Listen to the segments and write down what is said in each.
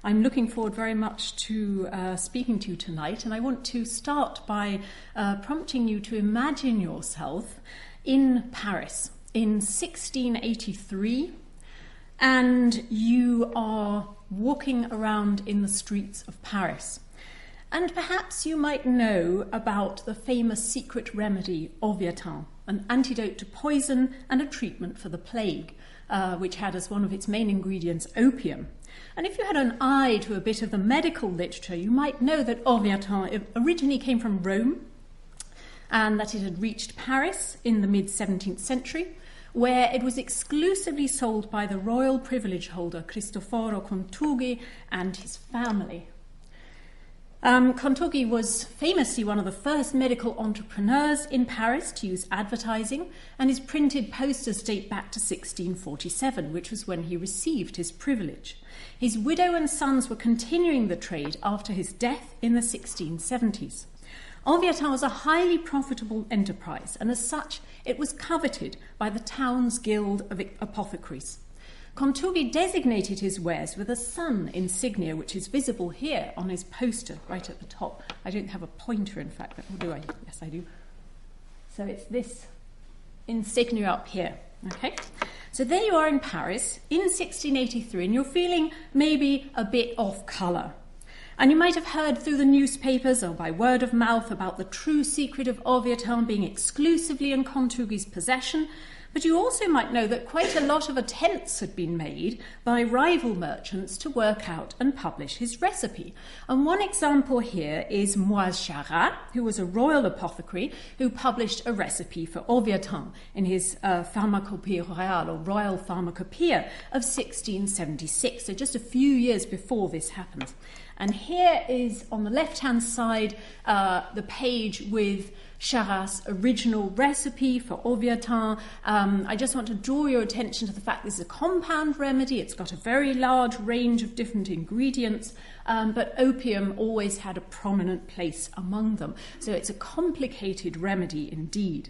I'm looking forward very much to speaking to you tonight, and I want to start by prompting you to imagine yourself in Paris in 1683, and you are walking around in the streets of Paris. And perhaps you might know about the famous secret remedy Orvietan, an antidote to poison and a treatment for the plague, which had as one of its main ingredients opium. And if you had an eye to a bit of the medical literature, you might know that Orvietan originally came from Rome and that it had reached Paris in the mid-17th century, where it was exclusively sold by the royal privilege holder Cristoforo Contugi and his family. Contugi was famously one of the first medical entrepreneurs in Paris to use advertising, and his printed posters date back to 1647, which was when he received his privilege. His widow and sons were continuing the trade after his death in the 1670s. Orvietan was a highly profitable enterprise, and as such, it was coveted by the town's guild of apothecaries. Contugi designated his wares with a sun insignia, which is visible here on his poster right at the top. I don't have a pointer, in fact, or do I? Yes, I do. So it's this insignia up here, okay? So there you are in Paris in 1683, and you're feeling maybe a bit off colour. And you might have heard through the newspapers or by word of mouth about the true secret of Orvietan being exclusively in Contugi's possession, but you also might know that quite a lot of attempts had been made by rival merchants to work out and publish his recipe. And one example here is Moise Charat, who was a royal apothecary who published a recipe for Orvietan in his Pharmacopée Royale, or Royal Pharmacopoeia, of 1676, so just a few years before this happened. And here is, on the left-hand side, the page with Charat's original recipe for Orvietan. I just want to draw your attention to the fact this is a compound remedy. It's got a very large range of different ingredients, but opium always had a prominent place among them. So it's a complicated remedy indeed.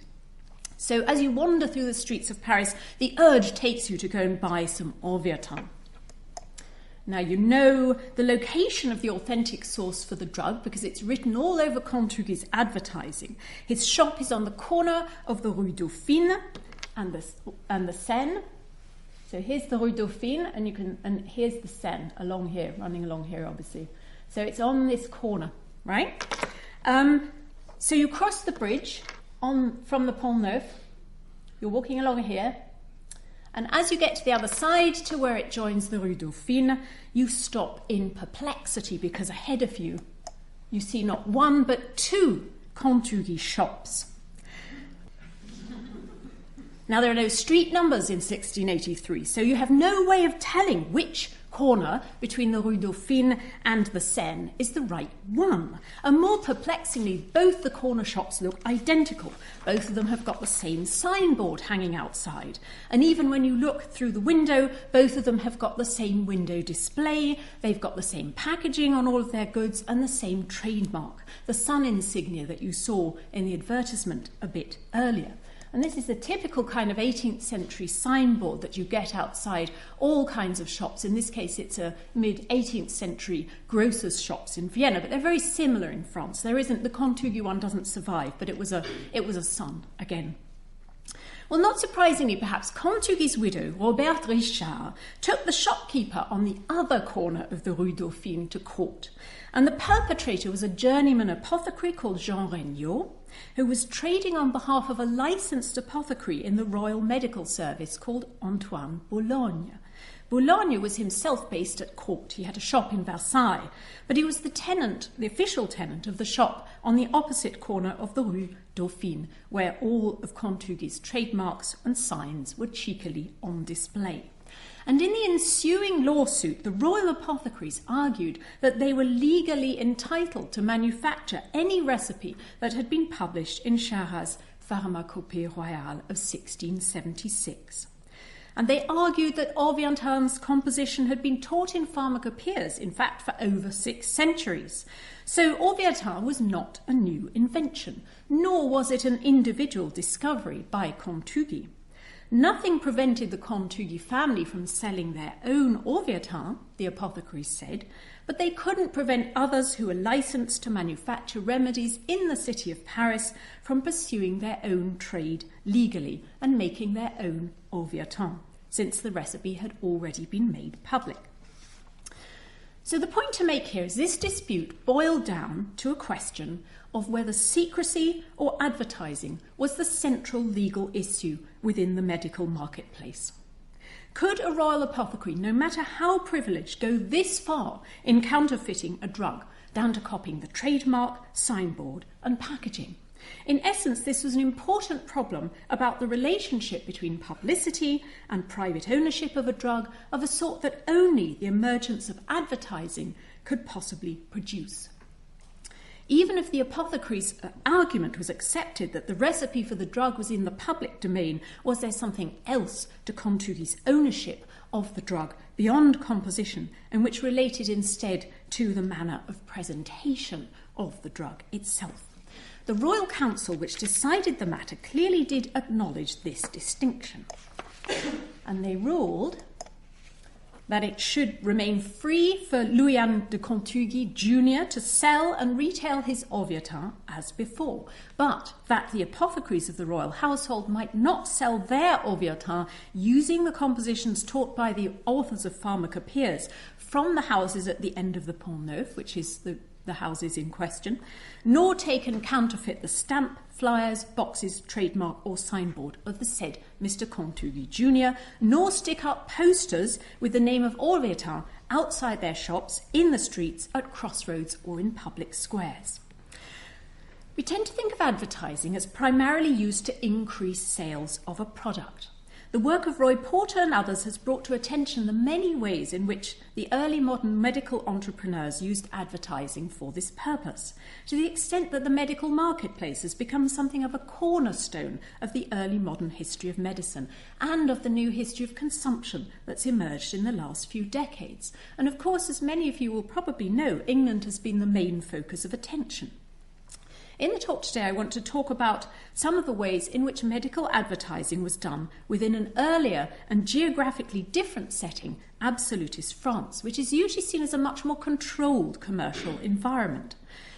So as you wander through the streets of Paris, the urge takes you to go and buy some Orvietan. Now, you know the location of the authentic source for the drug because it's written all over Contugi's advertising. His shop is on the corner of the Rue Dauphine and the Seine. So here's the Rue Dauphine, and here's the Seine along here, running along here, obviously. So it's on this corner, right? So you cross the bridge from the Pont Neuf. You're walking along here. And as you get to the other side, to where it joins the Rue Dauphine, you stop in perplexity because ahead of you, you see not one but two Contugi shops. Now, there are no street numbers in 1683, so you have no way of telling which corner between the Rue Dauphine and the Seine is the right one. And more perplexingly, both the corner shops look identical. Both of them have got the same signboard hanging outside. And even when you look through the window, both of them have got the same window display, they've got the same packaging on all of their goods, and the same trademark, the sun insignia that you saw in the advertisement a bit earlier. And this is the typical kind of 18th century signboard that you get outside all kinds of shops. In this case, it's a mid-18th century grocer's shops in Vienna, but they're very similar in France. The Contugi one doesn't survive, but it was a sun again. Well, not surprisingly, perhaps, Contugi's widow, Robert Richard, took the shopkeeper on the other corner of the Rue Dauphine to court. And the perpetrator was a journeyman apothecary called Jean Regnault, who was trading on behalf of a licensed apothecary in the Royal Medical Service called Antoine Boulogne. Boulogne was himself based at court. He had a shop in Versailles, but he was the official tenant of the shop on the opposite corner of the Rue Dauphine, where all of Contugi's trademarks and signs were cheekily on display. And in the ensuing lawsuit, the royal apothecaries argued that they were legally entitled to manufacture any recipe that had been published in Charat's Pharmacopée Royale of 1676. And they argued that Orvietan's composition had been taught in pharmacopoeias, in fact, for over 6 centuries. So Orvietan was not a new invention, nor was it an individual discovery by Contugi. Nothing prevented the Contugi family from selling their own Orvietan, the apothecaries said, but they couldn't prevent others who were licensed to manufacture remedies in the city of Paris from pursuing their own trade legally and making their own Orvietan, since the recipe had already been made public. So the point to make here is this dispute boiled down to a question of whether secrecy or advertising was the central legal issue within the medical marketplace. Could a royal apothecary, no matter how privileged, go this far in counterfeiting a drug, down to copying the trademark, signboard and packaging? In essence, this was an important problem about the relationship between publicity and private ownership of a drug of a sort that only the emergence of advertising could possibly produce. Even if the apothecary's argument was accepted that the recipe for the drug was in the public domain, was there something else to Contugi's ownership of the drug beyond composition, and which related instead to the manner of presentation of the drug itself? The Royal Council, which decided the matter, clearly did acknowledge this distinction. And they ruled that it should remain free for Louis-Anne de Contugi Jr. to sell and retail his Orvietan as before, but that the apothecaries of the royal household might not sell their Orvietan using the compositions taught by the authors of pharmacopoeias from the houses at the end of the Pont Neuf, which is the houses in question, nor take and counterfeit the stamp, flyers, boxes, trademark or signboard of the said Mr. Contugi Jr., nor stick up posters with the name of Orvietan outside their shops, in the streets, at crossroads or in public squares. We tend to think of advertising as primarily used to increase sales of a product. The work of Roy Porter and others has brought to attention the many ways in which the early modern medical entrepreneurs used advertising for this purpose, to the extent that the medical marketplace has become something of a cornerstone of the early modern history of medicine and of the new history of consumption that's emerged in the last few decades. And of course, as many of you will probably know, England has been the main focus of attention. In the talk today, I want to talk about some of the ways in which medical advertising was done within an earlier and geographically different setting, absolutist France, which is usually seen as a much more controlled commercial environment.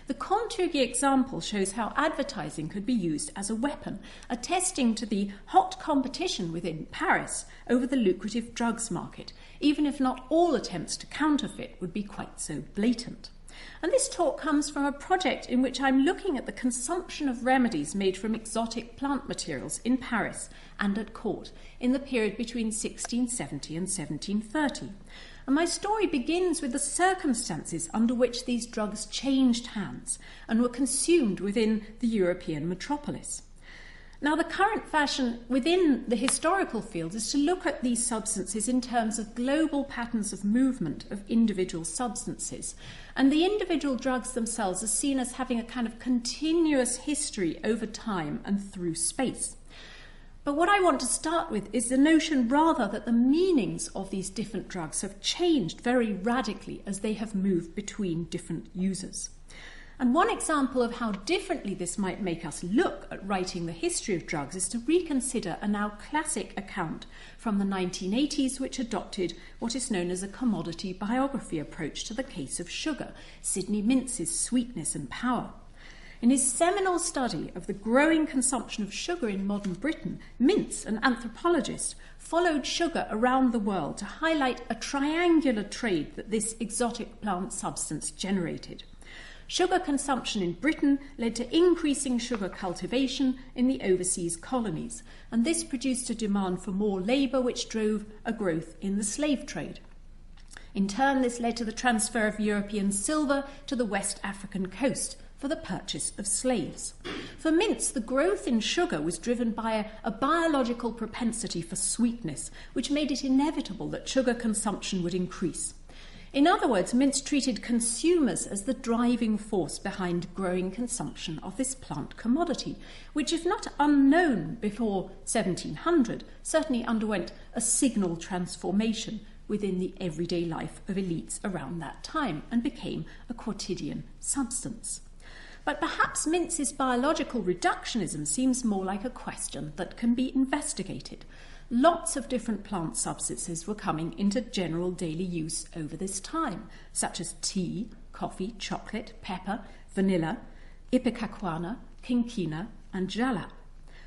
The Contugi example shows how advertising could be used as a weapon, attesting to the hot competition within Paris over the lucrative drugs market, even if not all attempts to counterfeit would be quite so blatant. And this talk comes from a project in which I'm looking at the consumption of remedies made from exotic plant materials in Paris and at court in the period between 1670 and 1730. And my story begins with the circumstances under which these drugs changed hands and were consumed within the European metropolis. Now, the current fashion within the historical field is to look at these substances in terms of global patterns of movement of individual substances. And the individual drugs themselves are seen as having a kind of continuous history over time and through space. But what I want to start with is the notion rather that the meanings of these different drugs have changed very radically as they have moved between different users. And one example of how differently this might make us look at writing the history of drugs is to reconsider a now classic account from the 1980s, which adopted what is known as a commodity biography approach to the case of sugar, Sidney Mintz's Sweetness and Power. In his seminal study of the growing consumption of sugar in modern Britain, Mintz, an anthropologist, followed sugar around the world to highlight a triangular trade that this exotic plant substance generated. Sugar consumption in Britain led to increasing sugar cultivation in the overseas colonies, and this produced a demand for more labour, which drove a growth in the slave trade. In turn, this led to the transfer of European silver to the West African coast for the purchase of slaves. For Mintz, the growth in sugar was driven by a biological propensity for sweetness, which made it inevitable that sugar consumption would increase. In other words, Mintz treated consumers as the driving force behind growing consumption of this plant commodity, which, if not unknown before 1700, certainly underwent a signal transformation within the everyday life of elites around that time and became a quotidian substance. But perhaps Mintz's biological reductionism seems more like a question that can be investigated. lots of different plant substances were coming into general daily use over this time, such as tea, coffee, chocolate, pepper, vanilla, ipecacuanha, quinquina, and jalap.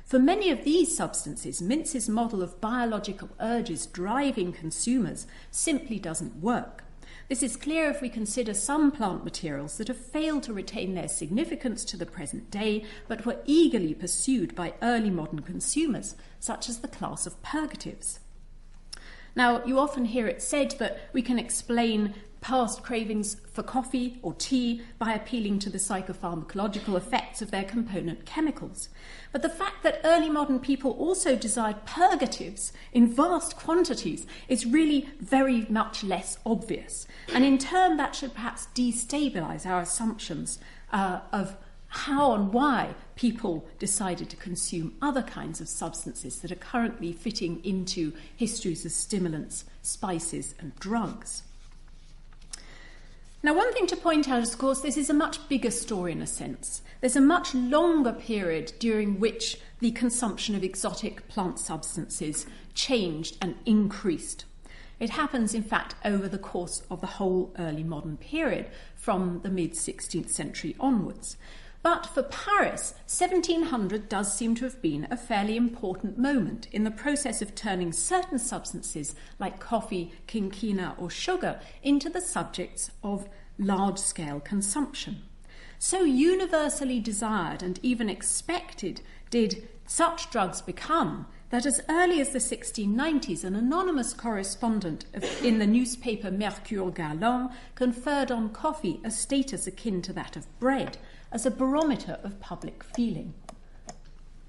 For many of these substances, Mintz's model of biological urges driving consumers simply doesn't work. This is clear if we consider some plant materials that have failed to retain their significance to the present day, but were eagerly pursued by early modern consumers, such as the class of purgatives. Now, you often hear it said that we can explain past cravings for coffee or tea by appealing to the psychopharmacological effects of their component chemicals. But the fact that early modern people also desired purgatives in vast quantities is really very much less obvious. And in turn, that should perhaps destabilise our assumptions of how and why people decided to consume other kinds of substances that are currently fitting into histories of stimulants, spices, and drugs. Now, one thing to point out is, of course, this is a much bigger story in a sense. There's a much longer period during which the consumption of exotic plant substances changed and increased. It happens, in fact, over the course of the whole early modern period, from the mid-16th century onwards. But for Paris, 1700 does seem to have been a fairly important moment in the process of turning certain substances like coffee, quinquina or sugar into the subjects of large-scale consumption. So universally desired and even expected did such drugs become that as early as the 1690s, an anonymous correspondent in the newspaper Mercure Galant conferred on coffee a status akin to that of bread, as a barometer of public feeling.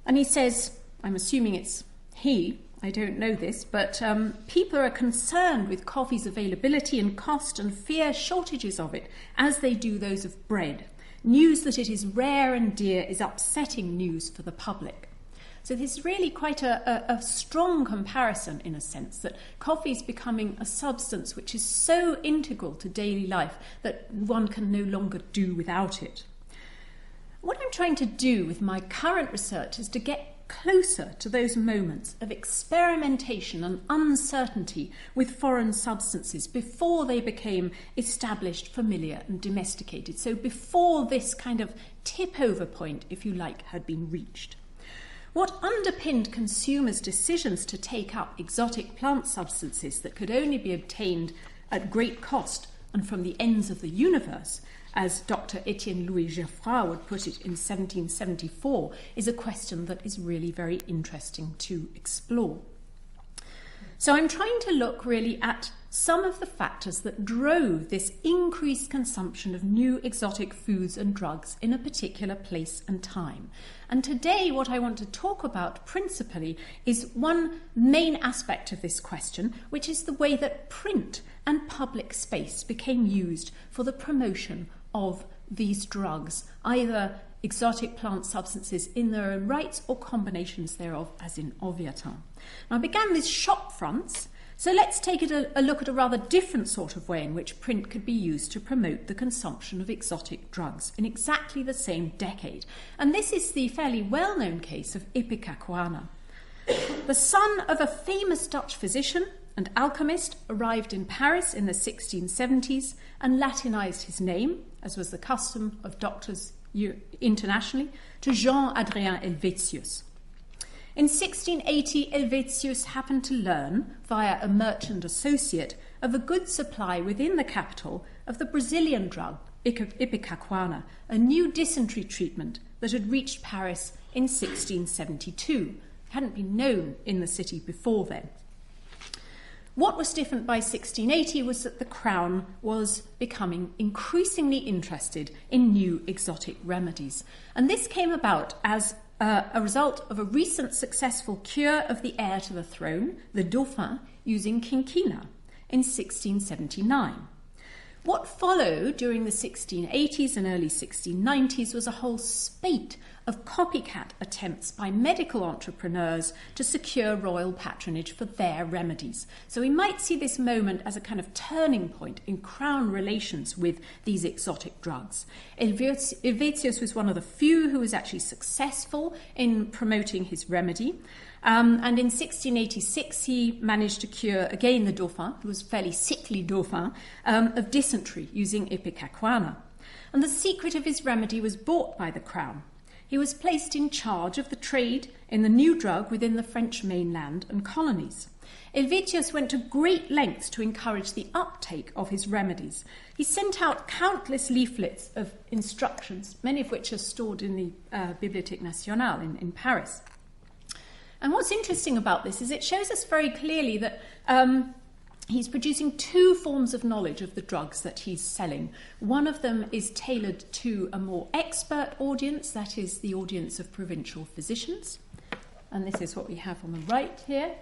And he says, I'm assuming it's he, I don't know this, but people are concerned with coffee's availability and cost and fear shortages of it, as they do those of bread. News that it is rare and dear is upsetting news for the public. So this is really quite a strong comparison, in a sense, that coffee is becoming a substance which is so integral to daily life that one can no longer do without it. What I'm trying to do with my current research is to get closer to those moments of experimentation and uncertainty with foreign substances before they became established, familiar and domesticated. So before this kind of tip-over point, if you like, had been reached. What underpinned consumers' decisions to take up exotic plant substances that could only be obtained at great cost and from the ends of the universe, as Dr. Etienne Louis Geoffroy would put it in 1774, is a question that is really very interesting to explore. So I'm trying to look really at some of the factors that drove this increased consumption of new exotic foods and drugs in a particular place and time. And today what I want to talk about principally is one main aspect of this question, which is the way that print and public space became used for the promotion of these drugs, either exotic plant substances in their own rights or combinations thereof, as in Oviatin. Now, I began with shop fronts, so let's take a look at a rather different sort of way in which print could be used to promote the consumption of exotic drugs in exactly the same decade. And this is the fairly well-known case of ipecacuanha. The son of a famous Dutch physician and alchemist arrived in Paris in the 1670s and Latinized his name, as was the custom of doctors internationally, to Jean-Adrien Helvetius. In 1680, Helvetius happened to learn, via a merchant associate, of a good supply within the capital of the Brazilian drug ipecacuanha, a new dysentery treatment that had reached Paris in 1672. It hadn't been known in the city before then. What was different by 1680 was that the Crown was becoming increasingly interested in new exotic remedies. And this came about as a result of a recent successful cure of the heir to the throne, the Dauphin, using quinquina in 1679. What followed during the 1680s and early 1690s was a whole spate of copycat attempts by medical entrepreneurs to secure royal patronage for their remedies. So we might see this moment as a kind of turning point in crown relations with these exotic drugs. Helvetius was one of the few who was actually successful in promoting his remedy. And in 1686, he managed to cure, again, the Dauphin, who was a fairly sickly Dauphin, of dysentery using ipecacuanha. And the secret of his remedy was bought by the crown. He was placed in charge of the trade in the new drug within the French mainland and colonies. Helvetius went to great lengths to encourage the uptake of his remedies. He sent out countless leaflets of instructions, many of which are stored in the Bibliothèque Nationale in Paris. And what's interesting about this is it shows us very clearly that he's producing two forms of knowledge of the drugs that he's selling. One of them is tailored to a more expert audience, that is the audience of provincial physicians. And this is what we have on the right here.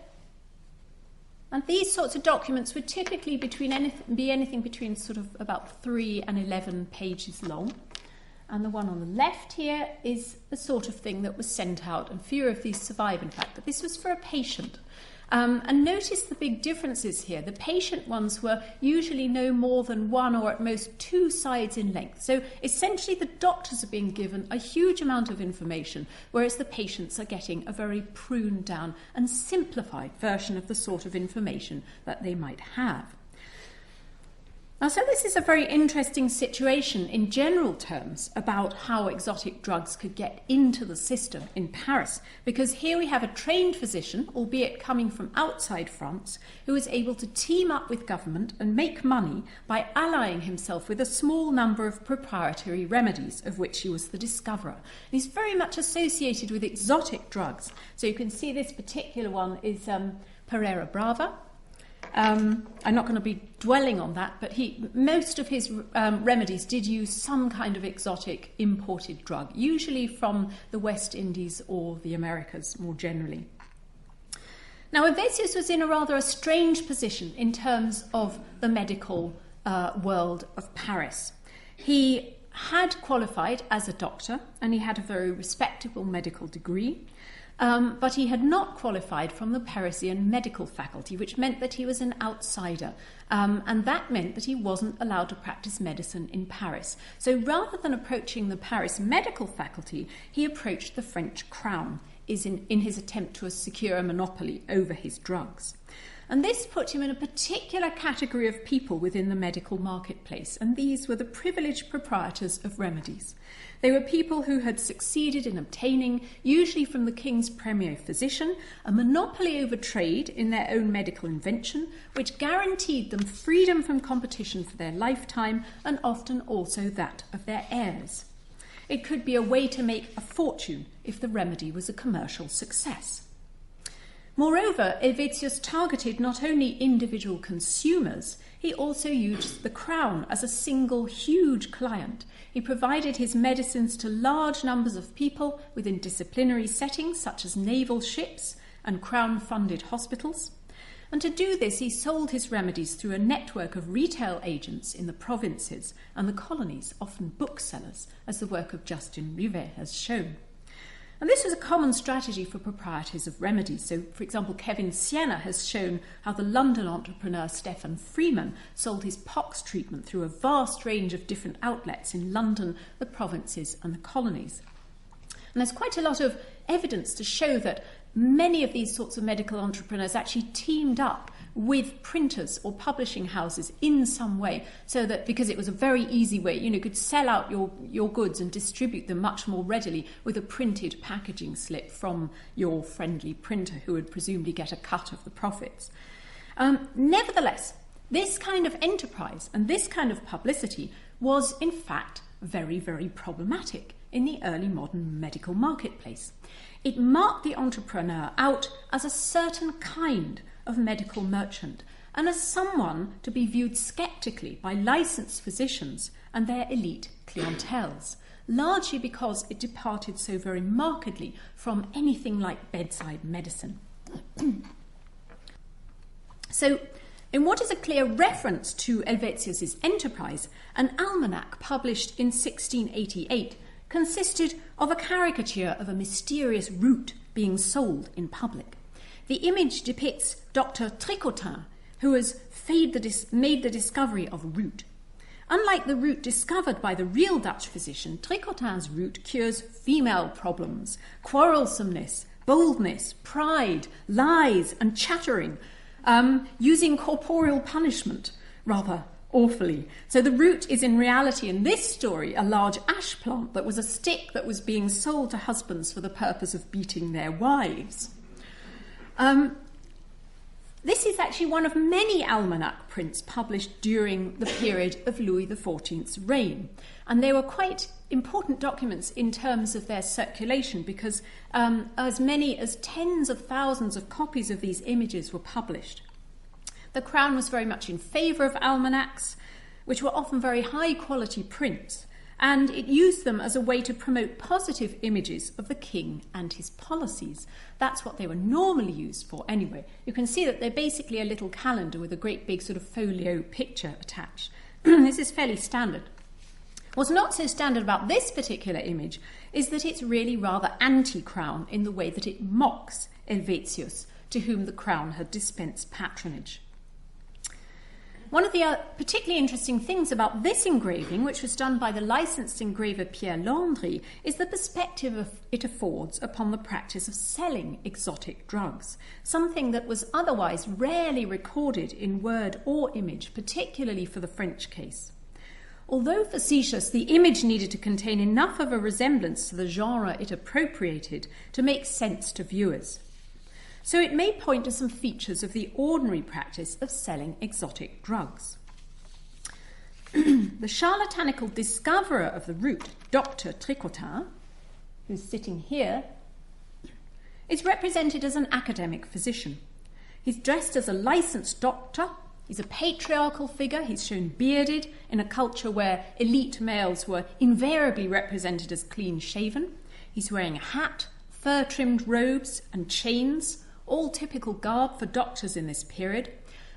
And these sorts of documents would typically be anything between sort of about 3 and 11 pages long. And the one on the left here is the sort of thing that was sent out, and fewer of these survive, in fact, but this was for a patient. And notice the big differences here. The patient ones were usually no more than 1 or at most 2 sides in length. So essentially the doctors are being given a huge amount of information, whereas the patients are getting a very pruned down and simplified version of the sort of information that they might have. Now, so this is a very interesting situation in general terms about how exotic drugs could get into the system in Paris, because here we have a trained physician, albeit coming from outside France, who is able to team up with government and make money by allying himself with a small number of proprietary remedies, of which he was the discoverer. And he's very much associated with exotic drugs. So you can see this particular one is Pereira Brava. I'm not going to be dwelling on that, but most of his remedies did use some kind of exotic imported drug, usually from the West Indies or the Americas more generally. Now, Helvetius was in a strange position in terms of the medical world of Paris. He had qualified as a doctor, and he had a very respectable medical degree. But he had not qualified from the Parisian medical faculty, which meant that he was an outsider. And that meant that he wasn't allowed to practice medicine in Paris. So rather than approaching the Paris medical faculty, he approached the French crown in his attempt to secure a monopoly over his drugs. And this put him in a particular category of people within the medical marketplace, and these were the privileged proprietors of remedies. They were people who had succeeded in obtaining, usually from the king's premier physician, a monopoly over trade in their own medical invention, which guaranteed them freedom from competition for their lifetime and often also that of their heirs. It could be a way to make a fortune if the remedy was a commercial success. Moreover, Helvetius targeted not only individual consumers, he also used the crown as a single huge client. He provided his medicines to large numbers of people within disciplinary settings such as naval ships and crown-funded hospitals. And to do this, he sold his remedies through a network of retail agents in the provinces and the colonies, often booksellers, as the work of Justin Rivet has shown. And this was a common strategy for proprietors of remedies. So, for example, Kevin Sienna has shown how the London entrepreneur Stephen Freeman sold his pox treatment through a vast range of different outlets in London, the provinces and the colonies. And there's quite a lot of evidence to show that many of these sorts of medical entrepreneurs actually teamed up with printers or publishing houses in some way, so that because it was a very easy way, you could sell out your goods and distribute them much more readily with a printed packaging slip from your friendly printer who would presumably get a cut of the profits. Nevertheless, this kind of enterprise and this kind of publicity was in fact very, very problematic in the early modern medical marketplace. It marked the entrepreneur out as a certain kind of medical merchant and as someone to be viewed sceptically by licensed physicians and their elite clienteles, largely because it departed so very markedly from anything like bedside medicine. So, in what is a clear reference to Helvetius's enterprise, an almanac published in 1688 consisted of a caricature of a mysterious root being sold in public. The image depicts Dr. Tricotta, who has made the discovery of a root. Unlike the root discovered by the real Dutch physician, Tricotta's root cures female problems, quarrelsomeness, boldness, pride, lies, and chattering, using corporeal punishment rather awfully. So the root is in reality, in this story, a large ash plant that was a stick that was being sold to husbands for the purpose of beating their wives. This is actually one of many almanac prints published during the period of Louis XIV's reign. And they were quite important documents in terms of their circulation because as many as tens of thousands of copies of these images were published. The Crown was very much in favour of almanacs, which were often very high quality prints, and it used them as a way to promote positive images of the king and his policies. That's what they were normally used for anyway. You can see that they're basically a little calendar with a great big sort of folio picture attached. This is fairly standard. What's not so standard about this particular image is that it's really rather anti-crown in the way that it mocks Helvetius, to whom the crown had dispensed patronage. One of the particularly interesting things about this engraving, which was done by the licensed engraver Pierre Landry, is the perspective it affords upon the practice of selling exotic drugs, something that was otherwise rarely recorded in word or image, particularly for the French case. Although facetious, the image needed to contain enough of a resemblance to the genre it appropriated to make sense to viewers. So it may point to some features of the ordinary practice of selling exotic drugs. The charlatanical discoverer of the root, Dr. Tricotta, who's sitting here, is represented as an academic physician. He's dressed as a licensed doctor. He's a patriarchal figure. He's shown bearded in a culture where elite males were invariably represented as clean-shaven. He's wearing a hat, fur-trimmed robes, and chains, all typical garb for doctors in this period.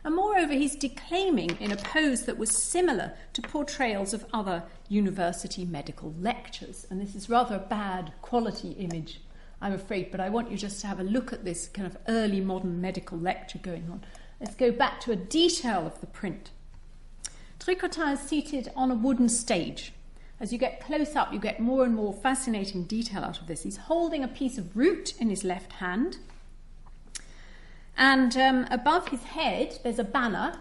And moreover, he's declaiming in a pose that was similar to portrayals of other university medical lectures. And this is rather a bad quality image, I'm afraid, but I want you just to have a look at this kind of early modern medical lecture going on. Let's go back to a detail of the print. Tricotta is seated on a wooden stage. As you get close up, you get more and more fascinating detail out of this. He's holding a piece of root in his left hand. And above his head, there's a banner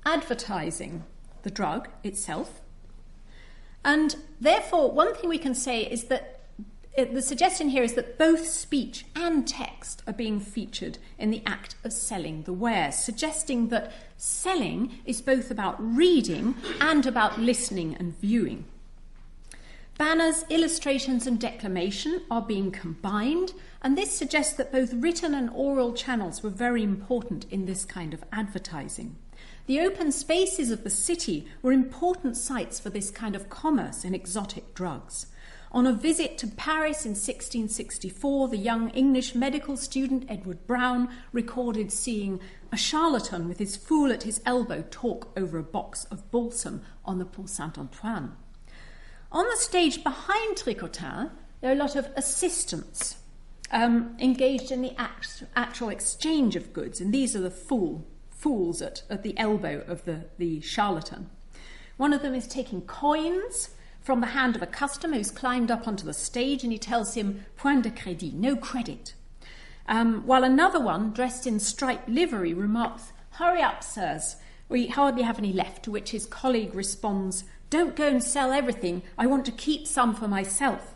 advertising the drug itself. And therefore, one thing we can say is that the suggestion here is that both speech and text are being featured in the act of selling the wares, suggesting that selling is both about reading and about listening and viewing. Banners, illustrations, and declamation are being combined, and this suggests that both written and oral channels were very important in this kind of advertising. The open spaces of the city were important sites for this kind of commerce in exotic drugs. On a visit to Paris in 1664, the young English medical student Edward Brown recorded seeing a charlatan with his fool at his elbow talk over a box of balsam on the Pont Saint-Antoine. On the stage behind Tricotta, there are a lot of assistants engaged in the actual exchange of goods, and these are the fools at the elbow of the charlatan. One of them is taking coins from the hand of a customer who's climbed up onto the stage, and he tells him, point de crédit, no credit. While another one, dressed in striped livery, remarks, hurry up, sirs, we hardly have any left, to which his colleague responds, don't go and sell everything, I want to keep some for myself.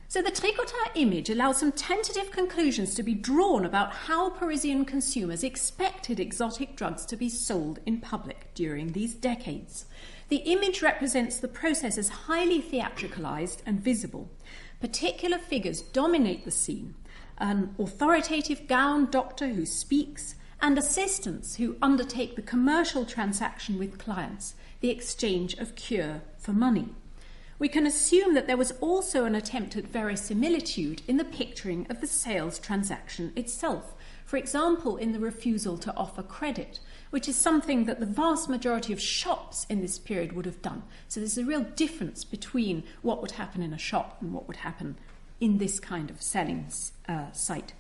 So the Tricotta image allows some tentative conclusions to be drawn about how Parisian consumers expected exotic drugs to be sold in public during these decades. The image represents the process as highly theatricalized and visible. Particular figures dominate the scene. An authoritative gowned doctor who speaks, and assistants who undertake the commercial transaction with clients, the exchange of cure for money. We can assume that there was also an attempt at verisimilitude in the picturing of the sales transaction itself. For example, in the refusal to offer credit, which is something that the vast majority of shops in this period would have done. So there's a real difference between what would happen in a shop and what would happen in this kind of selling site.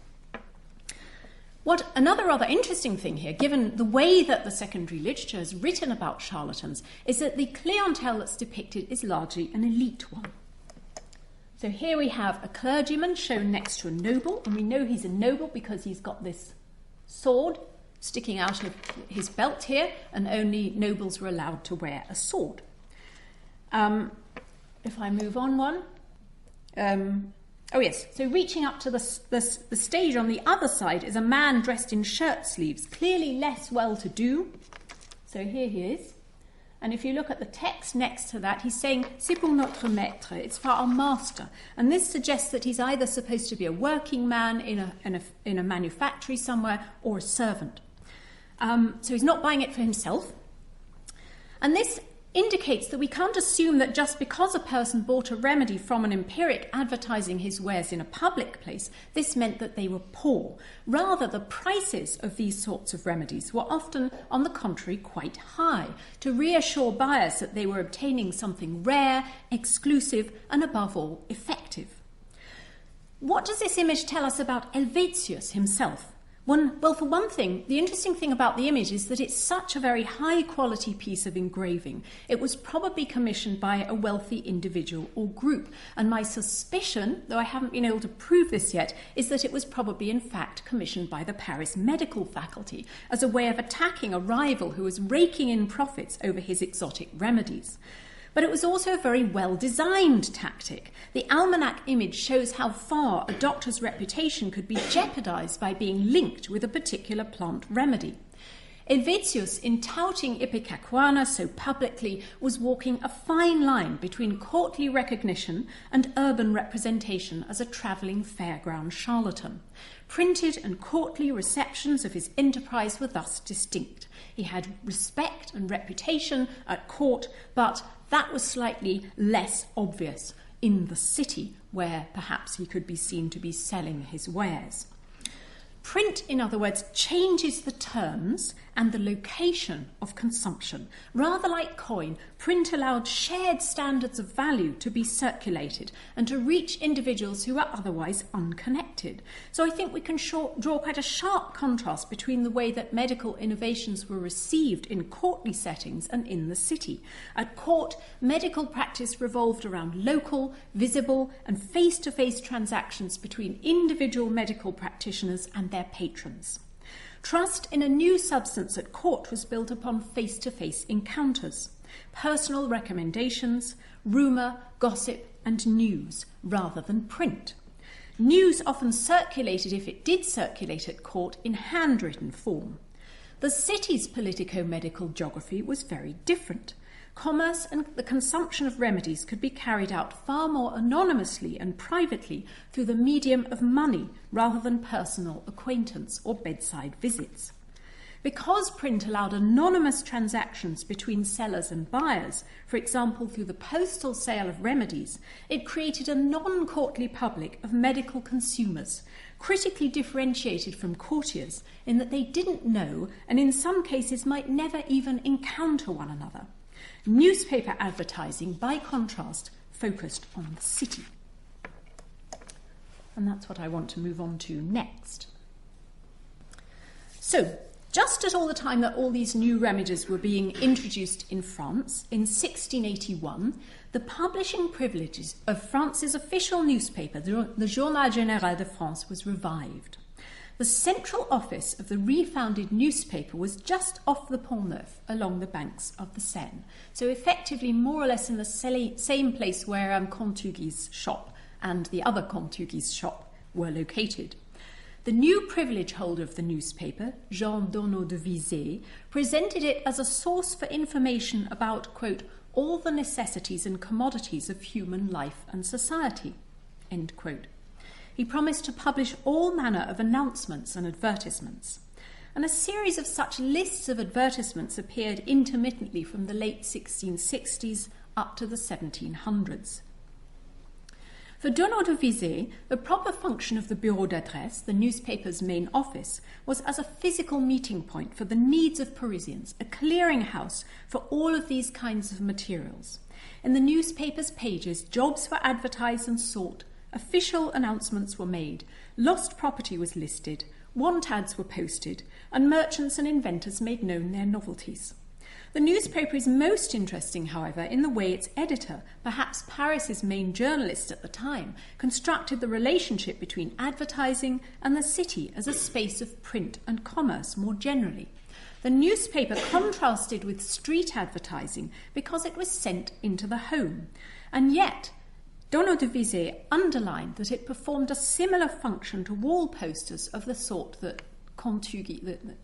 Another rather interesting thing here, given the way that the secondary literature is written about charlatans, is that the clientele that's depicted is largely an elite one. So here we have a clergyman shown next to a noble, and we know he's a noble because he's got this sword sticking out of his belt here, and only nobles were allowed to wear a sword. If I move on one. Oh yes, so reaching up to the stage on the other side is a man dressed in shirt sleeves, clearly less well-to-do. So here he is. And if you look at the text next to that, he's saying, "C'est pour notre maître," it's for our master. And this suggests that he's either supposed to be a working man in a manufactory somewhere or a servant. So he's not buying it for himself. And this indicates that we can't assume that just because a person bought a remedy from an empiric advertising his wares in a public place, this meant that they were poor. Rather, the prices of these sorts of remedies were often, on the contrary, quite high, to reassure buyers that they were obtaining something rare, exclusive, and above all, effective. What does this image tell us about Helvetius himself? Well, for one thing, the interesting thing about the image is that it's such a very high-quality piece of engraving. It was probably commissioned by a wealthy individual or group. And my suspicion, though I haven't been able to prove this yet, is that it was probably, in fact, commissioned by the Paris medical faculty as a way of attacking a rival who was raking in profits over his exotic remedies. But it was also a very well-designed tactic. The almanac image shows how far a doctor's reputation could be jeopardized by being linked with a particular plant remedy. Helvetius, in touting ipecacuanha so publicly, was walking a fine line between courtly recognition and urban representation as a travelling fairground charlatan. Printed and courtly receptions of his enterprise were thus distinct. He had respect and reputation at court, but that was slightly less obvious in the city, where perhaps he could be seen to be selling his wares. Print, in other words, changes the terms and the location of consumption. Rather like coin, print allowed shared standards of value to be circulated and to reach individuals who are otherwise unconnected. So I think we can draw quite a sharp contrast between the way that medical innovations were received in courtly settings and in the city. At court, medical practice revolved around local, visible, and face-to-face transactions between individual medical practitioners and their patrons. Trust in a new substance at court was built upon face-to-face encounters, personal recommendations, rumour, gossip, and news, rather than print. News often circulated, if it did circulate at court, in handwritten form. The city's politico-medical geography was very different. Commerce and the consumption of remedies could be carried out far more anonymously and privately through the medium of money rather than personal acquaintance or bedside visits. Because print allowed anonymous transactions between sellers and buyers, for example through the postal sale of remedies, it created a non-courtly public of medical consumers, critically differentiated from courtiers in that they didn't know and in some cases might never even encounter one another. Newspaper advertising, by contrast, focused on the city. And that's what I want to move on to next. So, just at all the time that all these new remedies were being introduced in France, in 1681, the publishing privileges of France's official newspaper, the Journal Général de France, was revived. The central office of the refounded newspaper was just off the Pont Neuf, along the banks of the Seine. So effectively, more or less in the same place where Contughi's shop and the other Contughi's shop were located. The new privilege holder of the newspaper, Jean Donneau de Visé, presented it as a source for information about, quote, all the necessities and commodities of human life and society, end quote. He promised to publish all manner of announcements and advertisements. And a series of such lists of advertisements appeared intermittently from the late 1660s up to the 1700s. For Donneau de Visé, the proper function of the Bureau d'Adresse, the newspaper's main office, was as a physical meeting point for the needs of Parisians, a clearinghouse for all of these kinds of materials. In the newspaper's pages, jobs were advertised and sought, official announcements were made, lost property was listed, want ads were posted, and merchants and inventors made known their novelties. The newspaper is most interesting, however, in the way its editor, perhaps Paris's main journalist at the time, constructed the relationship between advertising and the city as a space of print and commerce more generally. The newspaper contrasted with street advertising because it was sent into the home, and yet Donneau de Visé underlined that it performed a similar function to wall posters of the sort that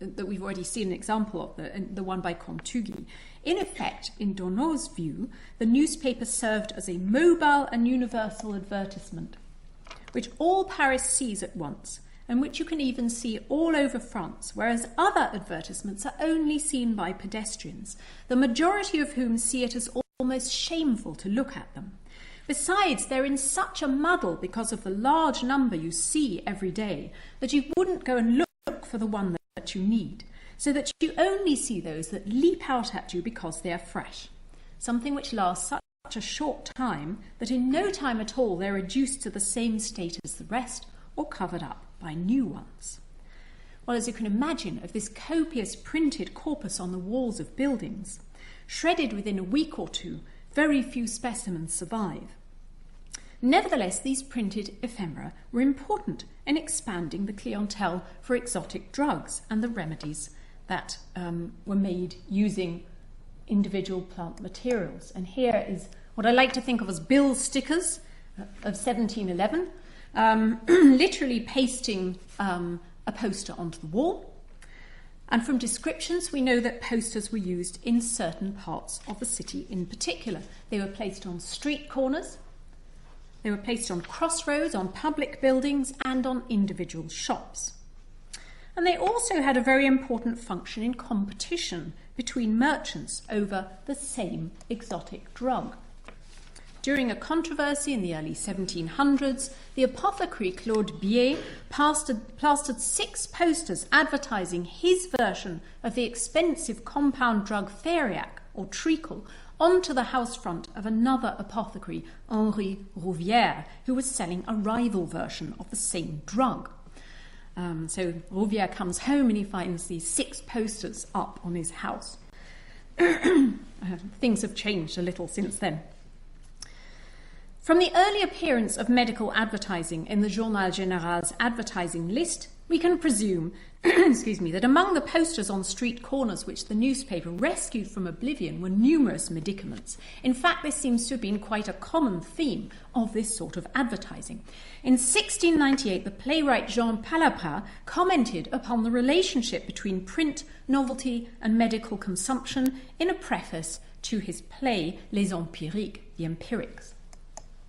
that we've already seen an example of, the one by Contugui. In effect, in Donneau's view, the newspaper served as a mobile and universal advertisement, which all Paris sees at once, and which you can even see all over France, whereas other advertisements are only seen by pedestrians, the majority of whom see it as almost shameful to look at them. Besides, they're in such a muddle because of the large number you see every day that you wouldn't go and look for the one that you need, so that you only see those that leap out at you because they are fresh, something which lasts such a short time that in no time at all they're reduced to the same state as the rest or covered up by new ones. Well, as you can imagine, of this copious printed corpus on the walls of buildings, shredded within a week or two, very few specimens survive. Nevertheless, these printed ephemera were important in expanding the clientele for exotic drugs and the remedies that were made using individual plant materials. And here is what I like to think of as bill stickers of 1711, literally pasting a poster onto the wall. And from descriptions, we know that posters were used in certain parts of the city in particular. They were placed on street corners, they were placed on crossroads, on public buildings, and on individual shops. And they also had a very important function in competition between merchants over the same exotic drug. During a controversy in the early 1700s, the apothecary Claude Biet plastered 6 posters advertising his version of the expensive compound drug theriac, or treacle, onto the house front of another apothecary, Henri Rouvière, who was selling a rival version of the same drug. So Rouvière comes home and he finds these 6 posters up on his house. Things have changed a little since then. From the early appearance of medical advertising in the Journal Général's advertising list, we can presume that among the posters on street corners which the newspaper rescued from oblivion were numerous medicaments. In fact, this seems to have been quite a common theme of this sort of advertising. In 1698, the playwright Jean Palaprat commented upon the relationship between print, novelty, and medical consumption in a preface to his play Les Empiriques, the Empirics.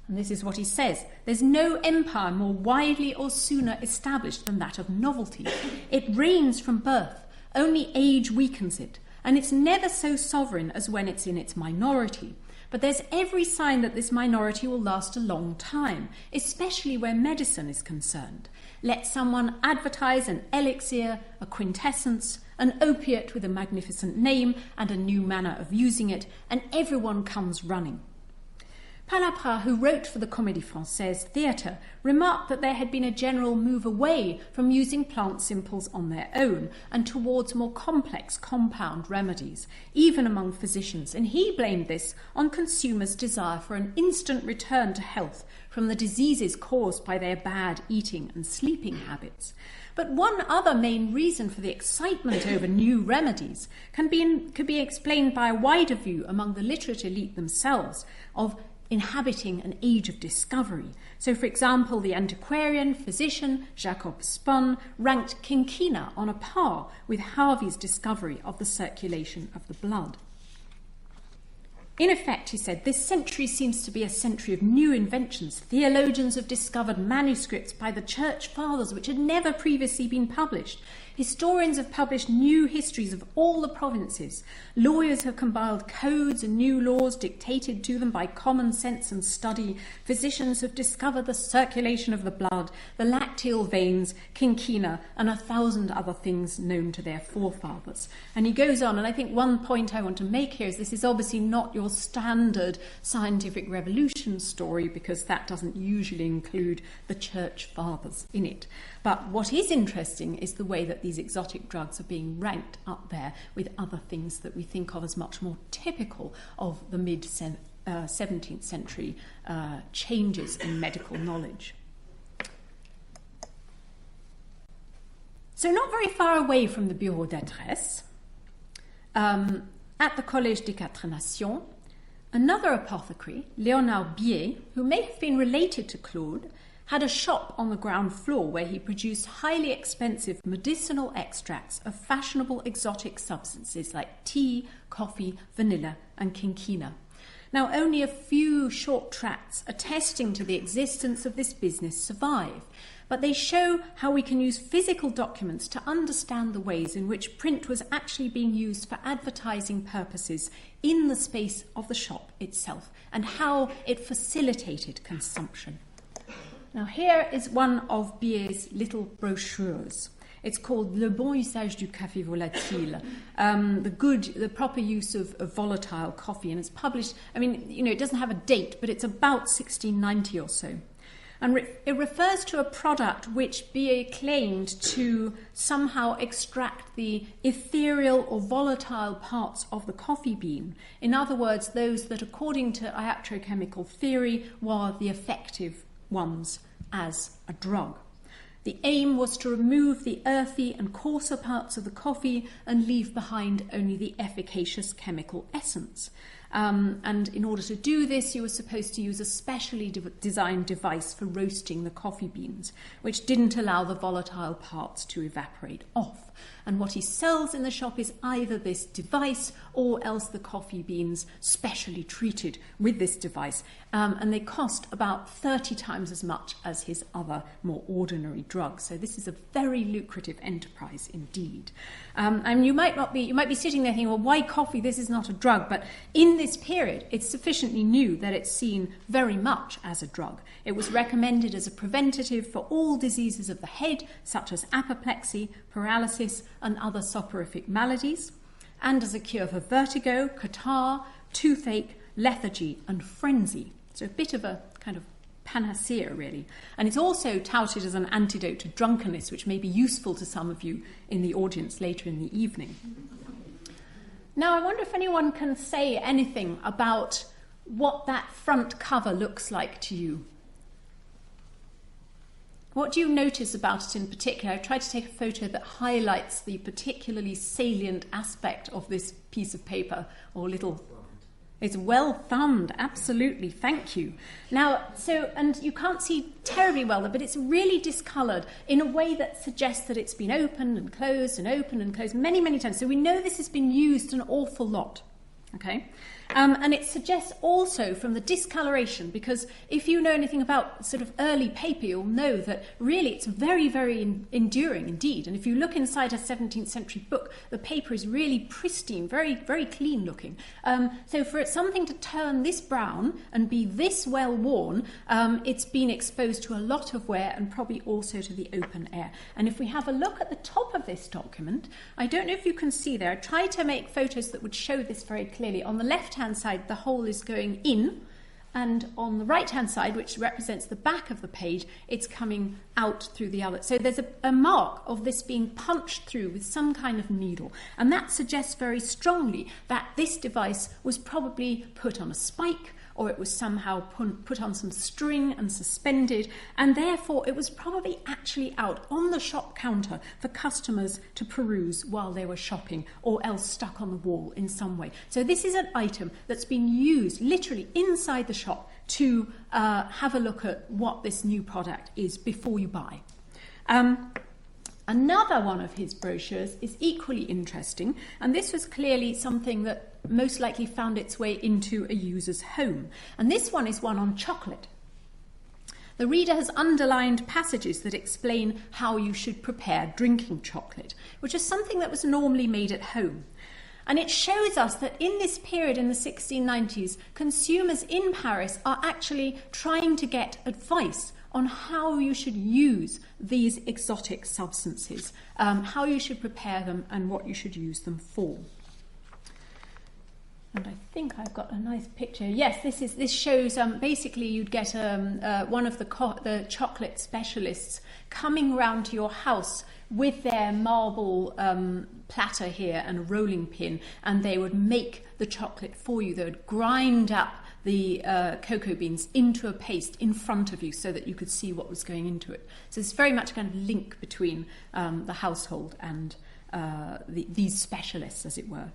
And this is what he says: "There's no empire more widely or sooner established than that of novelty. It reigns from birth, only age weakens it, and it's never so sovereign as when it's in its minority. But there's every sign that this minority will last a long time, especially where medicine is concerned. Let someone advertise an elixir, a quintessence, an opiate with a magnificent name and a new manner of using it, and everyone comes running." Palaprat, who wrote for the Comédie Française theatre, remarked that there had been a general move away from using plant simples on their own and towards more complex compound remedies, even among physicians, and he blamed this on consumers' desire for an instant return to health from the diseases caused by their bad eating and sleeping habits. But one other main reason for the excitement over new remedies could be explained by a wider view among the literate elite themselves of inhabiting an age of discovery. So, for example, the antiquarian physician Jacob Spon ranked quinquina on a par with Harvey's discovery of the circulation of the blood. In effect, he said, this century seems to be a century of new inventions. Theologians have discovered manuscripts by the church fathers which had never previously been published. Historians have published new histories of all the provinces. Lawyers have compiled codes and new laws dictated to them by common sense and study. Physicians have discovered the circulation of the blood, the lacteal veins, quinquina, and 1,000 other things known to their forefathers. And he goes on, and I think one point I want to make here is this is obviously not your standard scientific revolution story, because that doesn't usually include the church fathers in it. But what is interesting is the way that these exotic drugs are being ranked up there with other things that we think of as much more typical of the mid-17th century changes in medical knowledge. So not very far away from the Bureau d'Adresse, at the Collège des Quatre Nations, another apothecary, Léonard Bier, who may have been related to Claude, had a shop on the ground floor where he produced highly expensive medicinal extracts of fashionable exotic substances like tea, coffee, vanilla, and quinquina. Now, only a few short tracts attesting to the existence of this business survive, but they show how we can use physical documents to understand the ways in which print was actually being used for advertising purposes in the space of the shop itself, and how it facilitated consumption. Now, here is one of Bier's little brochures. It's called Le bon usage du café volatile, the proper use of volatile coffee, and it's published, it doesn't have a date, but it's about 1690 or so. And it refers to a product which Bier claimed to somehow extract the ethereal or volatile parts of the coffee bean. In other words, those that, according to iatrochemical theory, were the effective ones as a drug. The aim was to remove the earthy and coarser parts of the coffee and leave behind only the efficacious chemical essence. And in order to do this, you were supposed to use a specially designed device for roasting the coffee beans, which didn't allow the volatile parts to evaporate off. And what he sells in the shop is either this device or else the coffee beans specially treated with this device. And they cost about 30 times as much as his other more ordinary drugs. So this is a very lucrative enterprise indeed. And you might be sitting there thinking, well, why coffee? This is not a drug. But in this period, it's sufficiently new that it's seen very much as a drug. It was recommended as a preventative for all diseases of the head, such as apoplexy, paralysis, and other soporific maladies, and as a cure for vertigo, catarrh, toothache, lethargy, and frenzy. So a bit of a kind of panacea, really. And it's also touted as an antidote to drunkenness, which may be useful to some of you in the audience later in the evening. Now, I wonder if anyone can say anything about what that front cover looks like to you. What do you notice about it in particular? I've tried to take a photo that highlights the particularly salient aspect of this piece of paper, or little... It's well thumbed, absolutely, thank you. Now, and you can't see terribly well, but it's really discoloured in a way that suggests that it's been opened and closed and opened and closed many, many times. So we know this has been used an awful lot, okay? And it suggests also from the discoloration, because if you know anything about sort of early paper, you'll know that really it's very, very enduring indeed. And if you look inside a 17th century book, the paper is really pristine, very, very clean looking. So for something to turn this brown and be this well worn, it's been exposed to a lot of wear and probably also to the open air. And if we have a look at the top of this document, I don't know if you can see there, I tried to make photos that would show this very clearly. On the left-hand side, the hole is going in, and on the right-hand side, which represents the back of the page, it's coming out through the other. So there's a mark of this being punched through with some kind of needle, and that suggests very strongly that this device was probably put on a spike, or it was somehow put on some string and suspended, and therefore it was probably actually out on the shop counter for customers to peruse while they were shopping, or else stuck on the wall in some way. So this is an item that's been used literally inside the shop to have a look at what this new product is before you buy. Another one of his brochures is equally interesting, and this was clearly something that most likely found its way into a user's home. And this one is one on chocolate. The reader has underlined passages that explain how you should prepare drinking chocolate, which is something that was normally made at home. And it shows us that in this period in the 1690s, consumers in Paris are actually trying to get advice on how you should use these exotic substances, how you should prepare them and what you should use them for. And I think I've got a nice picture. Yes, this shows basically you'd get one of the chocolate specialists coming round to your house with their marble platter here and a rolling pin, and they would make the chocolate for you. They would grind up the cocoa beans into a paste in front of you so that you could see what was going into it. So it's very much a kind of link between the household and these specialists, as it were.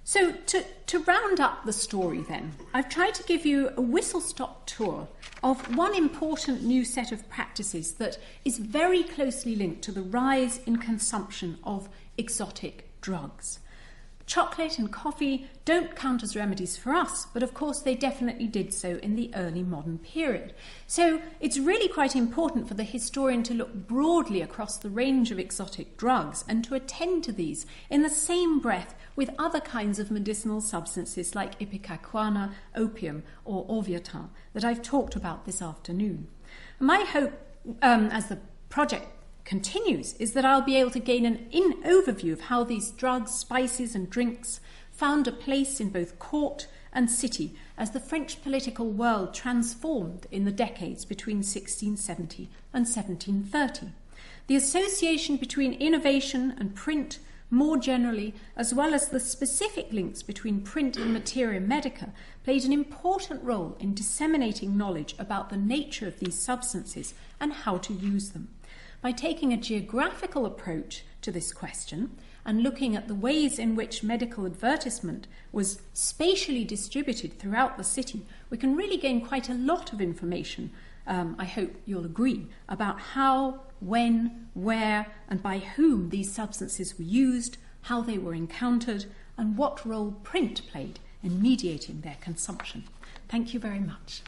So to round up the story then, I've tried to give you a whistle-stop tour of one important new set of practices that is very closely linked to the rise in consumption of exotic drugs. Chocolate and coffee don't count as remedies for us, but of course they definitely did so in the early modern period. So it's really quite important for the historian to look broadly across the range of exotic drugs and to attend to these in the same breath with other kinds of medicinal substances like ipecacuanha, opium or orvietan that I've talked about this afternoon. My hope as the project continues is that I'll be able to gain an overview of how these drugs, spices and drinks found a place in both court and city as the French political world transformed in the decades between 1670 and 1730. The association between innovation and print more generally, as well as the specific links between print and materia medica, played an important role in disseminating knowledge about the nature of these substances and how to use them. By taking a geographical approach to this question and looking at the ways in which medical advertisement was spatially distributed throughout the city, we can really gain quite a lot of information, I hope you'll agree, about how, when, where and by whom these substances were used, how they were encountered and what role print played in mediating their consumption. Thank you very much.